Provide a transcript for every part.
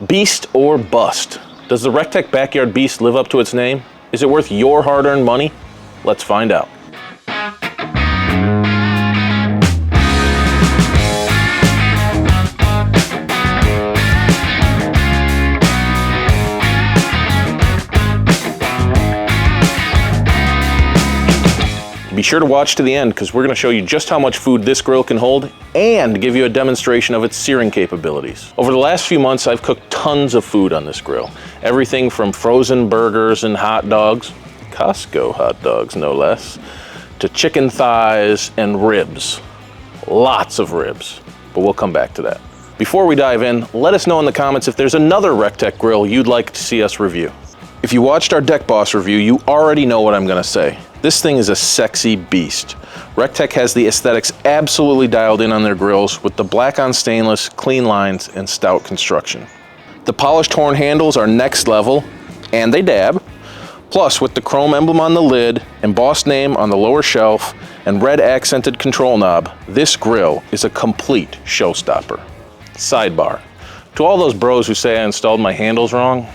Beast or bust? Does the Recteq Backyard Beast live up to its name? Is it worth your hard-earned money? Let's find out. Be sure to watch to the end because we're going to show you just how much food this grill can hold and give you a demonstration of its searing capabilities. Over the last few months, I've cooked tons of food on this grill. Everything from frozen burgers and hot dogs, Costco hot dogs no less, to chicken thighs and ribs. Lots of ribs, but we'll come back to that. Before we dive in, let us know in the comments if there's another Recteq grill you'd like to see us review. If you watched our Deck Boss review, you already know what I'm going to say. This thing is a sexy beast. Recteq has the aesthetics absolutely dialed in on their grills with the black on stainless, clean lines, and stout construction. The polished horn handles are next level, and they dab. Plus, with the chrome emblem on the lid, embossed name on the lower shelf, and red accented control knob, this grill is a complete showstopper. Sidebar: to all those bros who say I installed my handles wrong,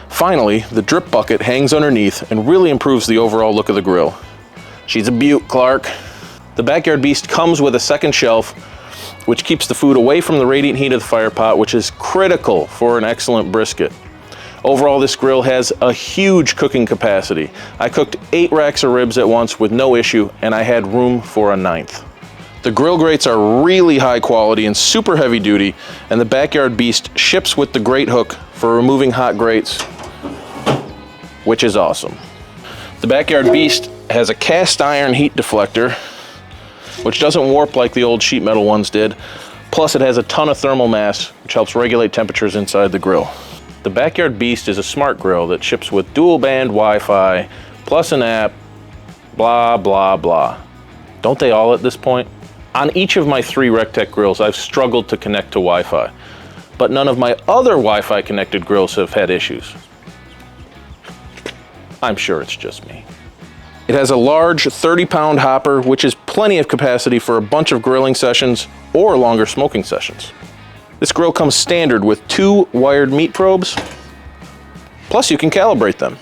finally, the drip bucket hangs underneath and really improves the overall look of the grill. She's a beaut, Clark. The Backyard Beast comes with a second shelf, which keeps the food away from the radiant heat of the fire pot, which is critical for an excellent brisket. Overall, this grill has a huge cooking capacity. I cooked 8 racks of ribs at once with no issue, and I had room for a 9th. The grill grates are really high quality and super heavy duty, and the Backyard Beast ships with the grate hook for removing hot grates, which is awesome. The Backyard Beast has a cast iron heat deflector, which doesn't warp like the old sheet metal ones did. Plus, it has a ton of thermal mass, which helps regulate temperatures inside the grill. The Backyard Beast is a smart grill that ships with dual band Wi-Fi, plus an app, blah, blah, blah. Don't they all at this point? On each of my 3 Recteq grills, I've struggled to connect to Wi-Fi, but none of my other Wi-Fi connected grills have had issues. I'm sure it's just me. It has a large 30-pound hopper, which is plenty of capacity for a bunch of grilling sessions or longer smoking sessions. This grill comes standard with 2 wired meat probes, plus you can calibrate them.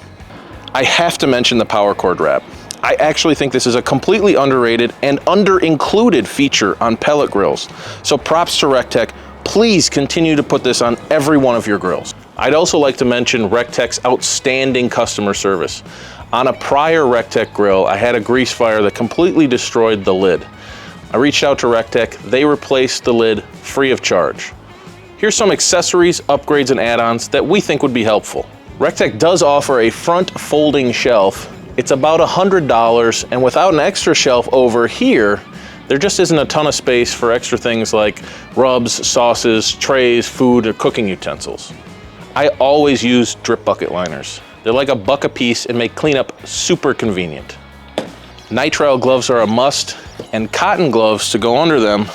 I have to mention the power cord wrap. I actually think this is a completely underrated and under-included feature on pellet grills. So props to Recteq. Please continue to put this on every one of your grills. I'd also like to mention Recteq's outstanding customer service. On a prior Recteq grill, I had a grease fire that completely destroyed the lid. I reached out to Recteq. They replaced the lid free of charge. Here's some accessories, upgrades, and add-ons that we think would be helpful. Recteq does offer a front folding shelf. It's about $100, and without an extra shelf over here, there just isn't a ton of space for extra things like rubs, sauces, trays, food, or cooking utensils. I always use drip bucket liners. They're like $1 a piece and make cleanup super convenient. Nitrile gloves are a must, and cotton gloves to go under them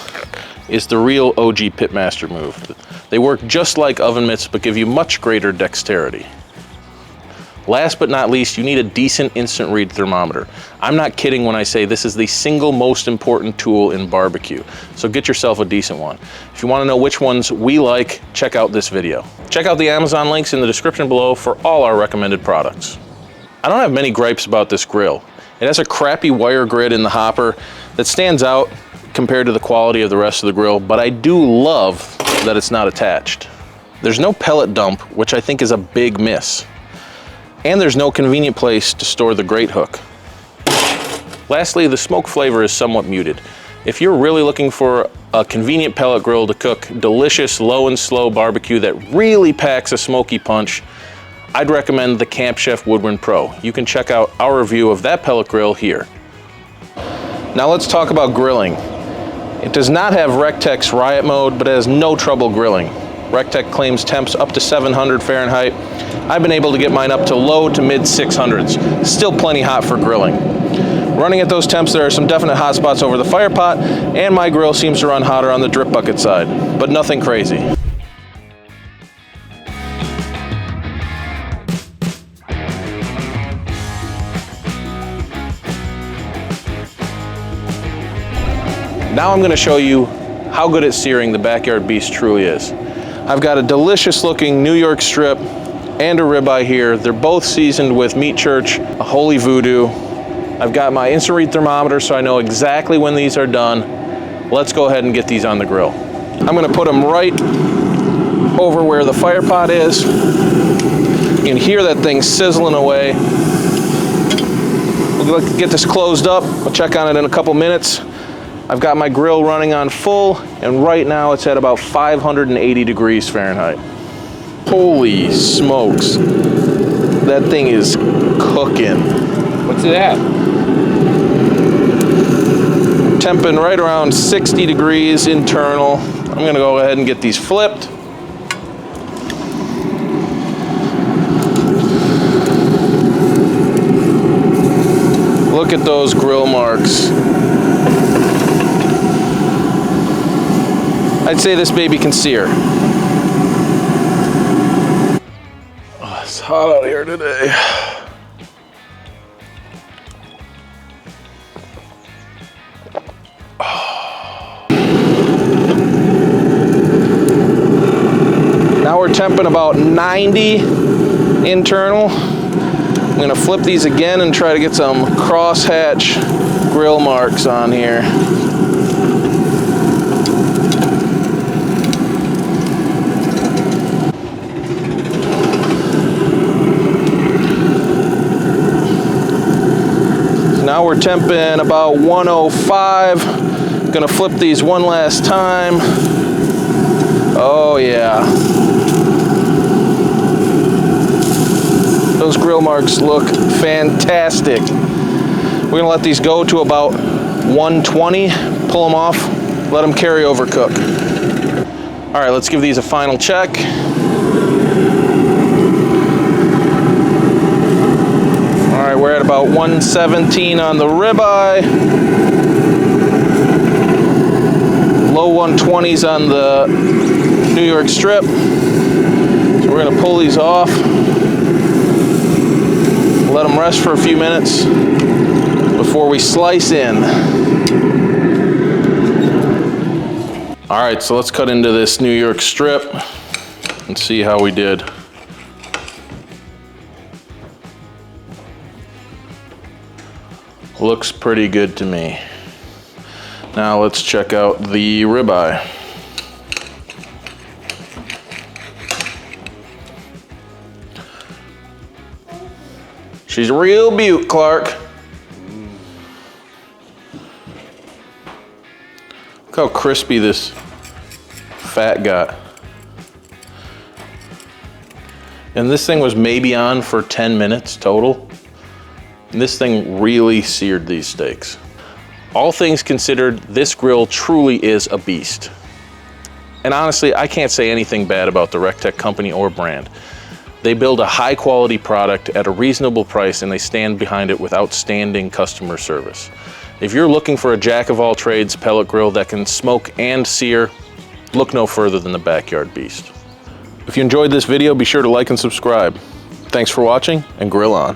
is the real OG Pitmaster move. They work just like oven mitts, but give you much greater dexterity. Last but not least, you need a decent instant read thermometer. I'm not kidding when I say this is the single most important tool in barbecue, so get yourself a decent one. If you want to know which ones we like, check out this video. Check out the Amazon links in the description below for all our recommended products. I don't have many gripes about this grill. It has a crappy wire grid in the hopper that stands out compared to the quality of the rest of the grill, but I do love that it's not attached. There's no pellet dump, which I think is a big miss. And there's no convenient place to store the grate hook. Lastly, the smoke flavor is somewhat muted. If you're really looking for a convenient pellet grill to cook delicious low and slow barbecue that really packs a smoky punch, I'd recommend the Camp Chef Woodwind Pro. You can check out our review of that pellet grill here. Now let's talk about grilling. It does not have Recteq's Riot mode, but it has no trouble grilling. Recteq claims temps up to 700 Fahrenheit. I've been able to get mine up to low to mid 600s. Still plenty hot for grilling. Running at those temps, there are some definite hot spots over the fire pot, and my grill seems to run hotter on the drip bucket side, but nothing crazy. Now I'm going to show you how good at searing the Backyard Beast truly is. I've got a delicious looking New York strip and a ribeye here. They're both seasoned with Meat Church, a Holy Voodoo. I've got my instant read thermometer so I know exactly when these are done. Let's go ahead and get these on the grill. I'm gonna put them right over where the fire pot is. You can hear that thing sizzling away. We'll get this closed up. I'll check on it in a couple minutes. I've got my grill running on full, and right now it's at about 580 degrees Fahrenheit. Holy smokes. That thing is cooking. What's it at? Temping right around 60 degrees internal. I'm gonna go ahead and get these flipped. Look at those grill marks. I'd say this baby can sear. Oh, it's hot out here today. Now we're temping about 90 internal. I'm gonna flip these again and try to get some crosshatch grill marks on here. Now we're temping about 105. Gonna flip these one last time. Oh yeah. Those grill marks look fantastic. We're gonna let these go to about 120, pull them off, let them carry over cook. All right, let's give these a final check. All right, we're at about 117 on the ribeye. Low 120s on the New York strip. So we're gonna pull these off. Let them rest for a few minutes before we slice in. All right, so let's cut into this New York strip and see how we did. Looks pretty good to me. Now let's check out the ribeye. She's a real beaut, Clark. Look how crispy this fat got. And this thing was maybe on for 10 minutes total. And this thing really seared these steaks. All things considered, this grill truly is a beast. And honestly, I can't say anything bad about the Recteq company or brand. They build a high quality product at a reasonable price and they stand behind it with outstanding customer service. If you're looking for a jack of all trades pellet grill that can smoke and sear, look no further than the Backyard Beast. If you enjoyed this video, be sure to like and subscribe. Thanks for watching and grill on.